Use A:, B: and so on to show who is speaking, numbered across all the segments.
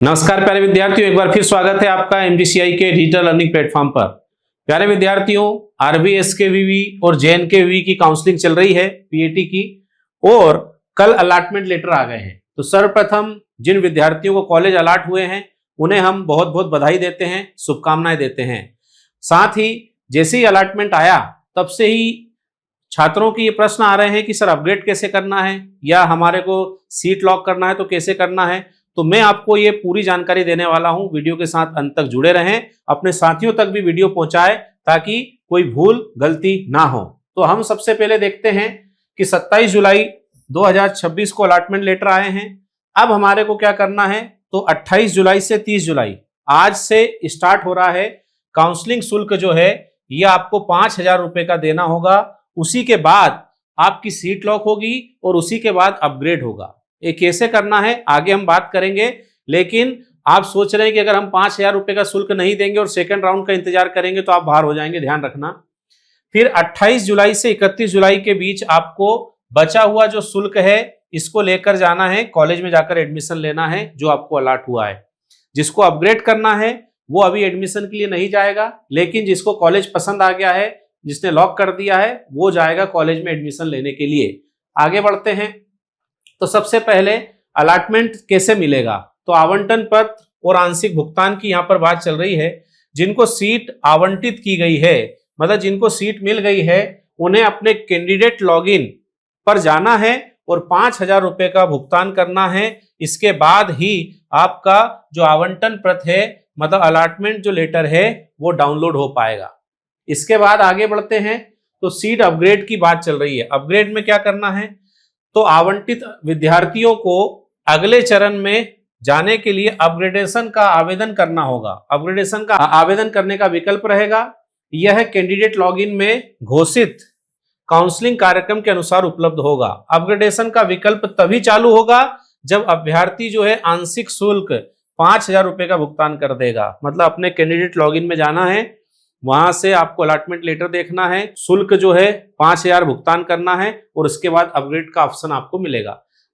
A: नमस्कार प्यारे विद्यार्थियों, एक बार फिर स्वागत है आपका एमजीसीआई के डिजिटल लर्निंग प्लेटफॉर्म पर। प्यारे विद्यार्थियों, आरबीएसकेवीवी और जेएनकेवीवी की काउंसलिंग चल रही है पीएटी की, और कल अलॉटमेंट लेटर आ गए हैं। तो सर्वप्रथम जिन विद्यार्थियों को कॉलेज अलॉट हुए हैं उन्हें हम बहुत बहुत बधाई देते हैं, शुभकामनाएं देते हैं। साथ ही जैसे ही अलॉटमेंट आया तब से ही छात्रों के ये प्रश्न आ रहे हैं कि सर अपग्रेड कैसे करना है, या हमारे को सीट लॉक करना है तो कैसे करना है। तो मैं आपको ये पूरी जानकारी देने वाला हूं। वीडियो के साथ अंत तक जुड़े रहें, अपने साथियों तक भी वीडियो पहुंचाएं ताकि कोई भूल गलती ना हो। तो हम सबसे पहले देखते हैं कि 27 जुलाई 2026 को अलॉटमेंट लेटर आए हैं। अब हमारे को क्या करना है, तो 28 जुलाई से 30 जुलाई आज से स्टार्ट हो रहा है। काउंसलिंग शुल्क जो है ये आपको 5,000 रुपए का देना होगा। उसी के बाद आपकी सीट लॉक होगी और उसी के बाद अपग्रेड होगा। ये कैसे करना है आगे हम बात करेंगे, लेकिन आप सोच रहे हैं कि अगर हम 5,000 रुपए का शुल्क नहीं देंगे और सेकंड राउंड का इंतजार करेंगे तो आप बाहर हो जाएंगे, ध्यान रखना। फिर 28 जुलाई से 31 जुलाई के बीच आपको बचा हुआ जो शुल्क है इसको लेकर जाना है, कॉलेज में जाकर एडमिशन लेना है जो आपको अलॉट हुआ है। जिसको अपग्रेड करना है वो अभी एडमिशन के लिए नहीं जाएगा, लेकिन जिसको कॉलेज पसंद आ गया है, जिसने लॉक कर दिया है, वो जाएगा कॉलेज में एडमिशन लेने के लिए। आगे बढ़ते हैं। तो सबसे पहले अलॉटमेंट कैसे मिलेगा, तो आवंटन पत्र और आंशिक भुगतान की यहाँ पर बात चल रही है। जिनको सीट आवंटित की गई है, मतलब जिनको सीट मिल गई है, उन्हें अपने कैंडिडेट लॉगिन पर जाना है और 5,000 रुपए का भुगतान करना है। इसके बाद ही आपका जो आवंटन पत्र है, मतलब अलॉटमेंट जो लेटर है, वो डाउनलोड हो पाएगा। इसके बाद आगे बढ़ते हैं। तो सीट अपग्रेड की बात चल रही है। अपग्रेड में क्या करना है, तो आवंटित विद्यार्थियों को अगले चरण में जाने के लिए अपग्रेडेशन का आवेदन करना होगा। अपग्रेडेशन का आवेदन करने का विकल्प रहेगा। यह कैंडिडेट लॉगिन में घोषित काउंसलिंग कार्यक्रम के अनुसार उपलब्ध होगा। अपग्रेडेशन का विकल्प तभी चालू होगा जब अभ्यर्थी जो है आंशिक शुल्क 5,000 रुपए का भुगतान कर देगा। मतलब अपने कैंडिडेट लॉगिन में जाना है, वहां से आपको अलॉटमेंट लेटर देखना है, शुल्क जो है 5,000 भुगतान करना है और उसके बाद अपग्रेड का ऑप्शन आपको मिलेगा।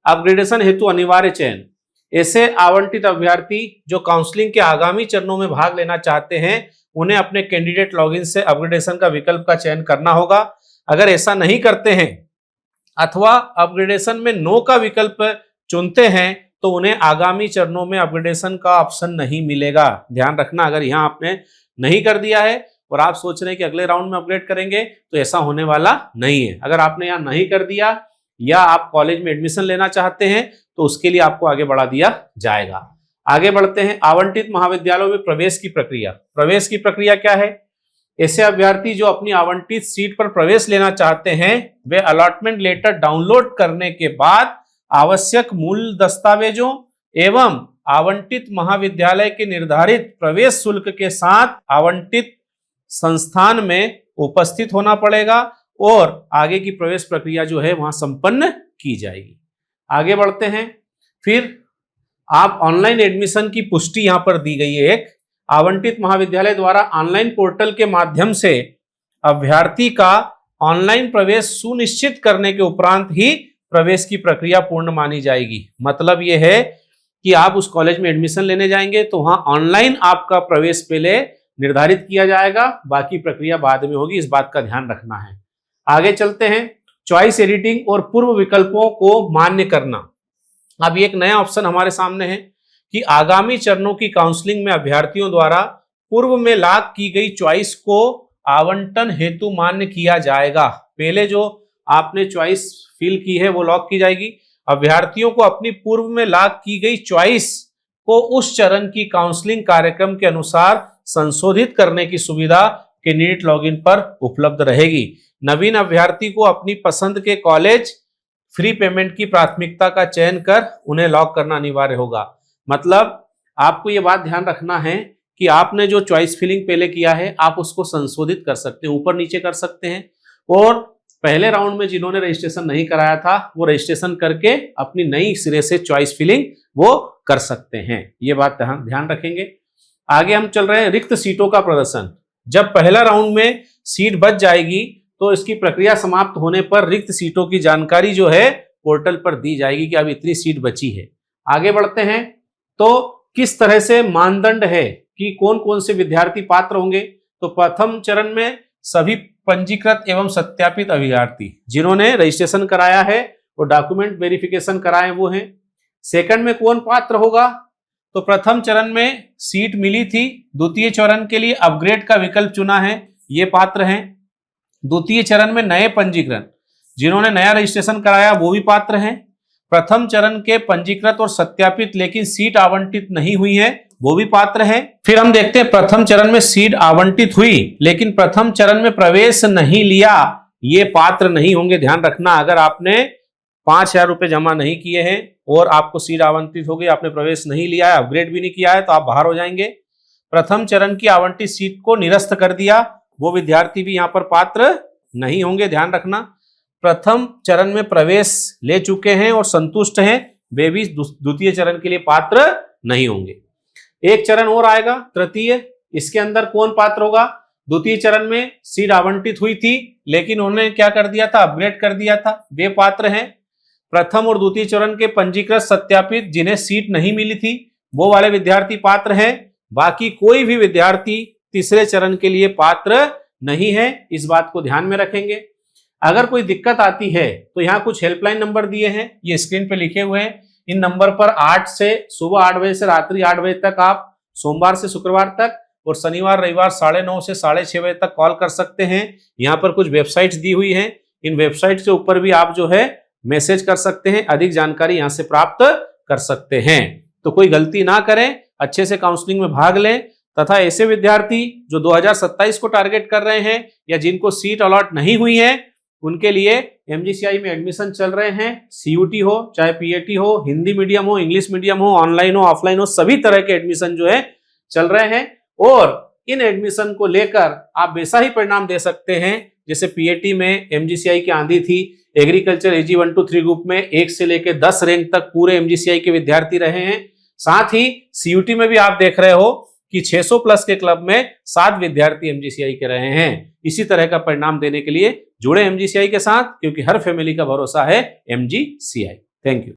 A: अपग्रेडेशन हेतु अनिवार्य चयन। ऐसे आवंटित अभ्यर्थी जो काउंसलिंग के आगामी चरणों में भाग लेना चाहते हैं, उन्हें अपने कैंडिडेट लॉगिन से अपग्रेडेशन का विकल्प का चयन करना होगा। अगर ऐसा नहीं करते हैं अथवा अपग्रेडेशन में नो का विकल्प चुनते हैं तो उन्हें आगामी चरणों में अपग्रेडेशन का ऑप्शन नहीं मिलेगा। ध्यान रखना, अगर यहाँ आपने नहीं कर दिया है और आप सोच रहे हैं कि अगले राउंड में अपग्रेड करेंगे, तो ऐसा होने वाला नहीं है। अगर आपने यहाँ नहीं कर दिया या आप कॉलेज में एडमिशन लेना चाहते हैं तो उसके लिए आपको आगे बढ़ा दिया जाएगा। आगे बढ़ते हैं। आवंटित महाविद्यालयों में प्रवेश की प्रक्रिया। प्रवेश की प्रक्रिया क्या है, ऐसे अभ्यर्थी जो अपनी आवंटित सीट पर प्रवेश लेना चाहते हैं, वे अलॉटमेंट लेटर डाउनलोड करने के बाद आवश्यक मूल दस्तावेजों एवं आवंटित महाविद्यालय के निर्धारित प्रवेश शुल्क के साथ आवंटित संस्थान में उपस्थित होना पड़ेगा और आगे की प्रवेश प्रक्रिया जो है वहां संपन्न की जाएगी। आगे बढ़ते हैं। फिर आप ऑनलाइन एडमिशन की पुष्टि यहां पर दी गई है। एक आवंटित महाविद्यालय द्वारा ऑनलाइन पोर्टल के माध्यम से अभ्यर्थी का ऑनलाइन प्रवेश सुनिश्चित करने के उपरांत ही प्रवेश की प्रक्रिया पूर्ण मानी जाएगी। मतलब यह है कि आप उस कॉलेज में एडमिशन लेने जाएंगे तो वहां ऑनलाइन आपका प्रवेश पहले निर्धारित किया जाएगा, बाकी प्रक्रिया बाद में होगी, इस बात का ध्यान रखना है। आगे चलते हैं। चॉइस एडिटिंग और पूर्व विकल्पों को मान्य करना। अब एक नया ऑप्शन हमारे सामने है कि आगामी चरणों की काउंसलिंग में अभ्यर्थियों द्वारा पूर्व में लॉक की गई चॉइस को आवंटन हेतु मान्य किया जाएगा। पहले जो आपने चॉइस फिल की है वो लॉक की जाएगी। अभ्यर्थियों को अपनी पूर्व में लॉक की गई चॉइस को उस चरण की काउंसलिंग कार्यक्रम के अनुसार संशोधित करने की सुविधा कैंडिडेट लॉगिन पर उपलब्ध रहेगी। नवीन अभ्यर्थी को अपनी पसंद के कॉलेज फ्री पेमेंट की प्राथमिकता का चयन कर उन्हें लॉक करना अनिवार्य होगा। मतलब आपको यह बात ध्यान रखना है कि आपने जो चॉइस फिलिंग पहले किया है आप उसको संशोधित कर सकते हैं, ऊपर नीचे कर सकते हैं। और पहले राउंड में जिन्होंने रजिस्ट्रेशन नहीं कराया था वो रजिस्ट्रेशन करके अपनी नई सिरे से चॉइस फिलिंग वो कर सकते हैं। ये बात ध्यान रखेंगे। आगे हम चल रहे हैं। रिक्त सीटों का प्रदर्शन। जब पहला राउंड में सीट बच जाएगी तो इसकी प्रक्रिया समाप्त होने पर रिक्त सीटों की जानकारी जो है पोर्टल पर दी जाएगी कि अब इतनी सीट बची है। आगे बढ़ते हैं। तो किस तरह से मानदंड है कि कौन कौन से विद्यार्थी पात्र होंगे। तो प्रथम चरण में सभी पंजीकृत एवं सत्यापित अभ्यर्थी जिन्होंने रजिस्ट्रेशन कराया है और डॉक्यूमेंट वेरिफिकेशन कराए वो हैं। सेकंड में कौन पात्र होगा, तो प्रथम चरण में सीट मिली थी, द्वितीय चरण के लिए अपग्रेड का विकल्प चुना है, ये पात्र हैं। द्वितीय चरण में नए पंजीकरण जिन्होंने नया रजिस्ट्रेशन कराया वो भी पात्र हैं। प्रथम चरण के पंजीकृत और सत्यापित लेकिन सीट आवंटित नहीं हुई है वो भी पात्र हैं। फिर हम देखते हैं प्रथम चरण में सीट आवंटित हुई लेकिन प्रथम चरण में प्रवेश नहीं लिया, ये पात्र नहीं होंगे। ध्यान रखना, अगर आपने 5,000 रुपए जमा नहीं किए हैं और आपको सीट आवंटित हो गई, आपने प्रवेश नहीं लिया है, अपग्रेड भी नहीं किया है, तो आप बाहर हो जाएंगे। प्रथम चरण की आवंटित सीट को निरस्त कर दिया, वो विद्यार्थी भी यहाँ पर पात्र नहीं होंगे। ध्यान रखना, प्रथम चरण में प्रवेश ले चुके हैं और संतुष्ट हैं, वे भी द्वितीय चरण के लिए पात्र नहीं होंगे। एक चरण और आएगा तृतीय, इसके अंदर कौन पात्र होगा। द्वितीय चरण में सीट आवंटित हुई थी लेकिन उन्होंने क्या कर दिया था, अपग्रेड कर दिया था, वे पात्र हैं। प्रथम और द्वितीय चरण के पंजीकृत सत्यापित जिन्हें सीट नहीं मिली थी वो वाले विद्यार्थी पात्र हैं। बाकी कोई भी विद्यार्थी तीसरे चरण के लिए पात्र नहीं है, इस बात को ध्यान में रखेंगे। अगर कोई दिक्कत आती है तो यहाँ कुछ हेल्पलाइन नंबर दिए हैं, ये स्क्रीन पे लिखे हुए हैं। इन नंबर पर 8 से सुबह 8 बजे से रात्रि 8 बजे तक आप सोमवार से शुक्रवार तक और शनिवार रविवार 9:30 से 6:30 बजे तक कॉल कर सकते हैं। यहाँ पर कुछ वेबसाइट्स दी हुई हैं, इन वेबसाइट के ऊपर भी आप जो है मैसेज कर सकते हैं, अधिक जानकारी यहाँ से प्राप्त कर सकते हैं। तो कोई गलती ना करें, अच्छे से काउंसलिंग में भाग लें तथा ऐसे विद्यार्थी जो 2027 को टारगेट कर रहे हैं या जिनको सीट अलॉट नहीं हुई है उनके लिए एमजीसीआई में एडमिशन चल रहे हैं। सीयूटी हो चाहे पीएटी हो, हिंदी मीडियम हो, इंग्लिश मीडियम हो, ऑनलाइन हो, ऑफलाइन हो, सभी तरह के एडमिशन जो है चल रहे हैं। और इन एडमिशन को लेकर आप वैसा ही परिणाम दे सकते हैं जैसे पीएटी में एमजीसीआई की आंधी थी। एग्रीकल्चर एजी 1 to 3 ग्रुप में 1 से लेकर 10 रैंक तक पूरे एमजीसीआई के विद्यार्थी रहे हैं। साथ ही सीयूटी में भी आप देख रहे हो कि 600 प्लस के क्लब में 7 विद्यार्थी एमजीसीआई के रहे हैं। इसी तरह का परिणाम देने के लिए जुड़े एमजीसीआई के साथ, क्योंकि हर फैमिली का भरोसा है एमजीसीआई। Thank you.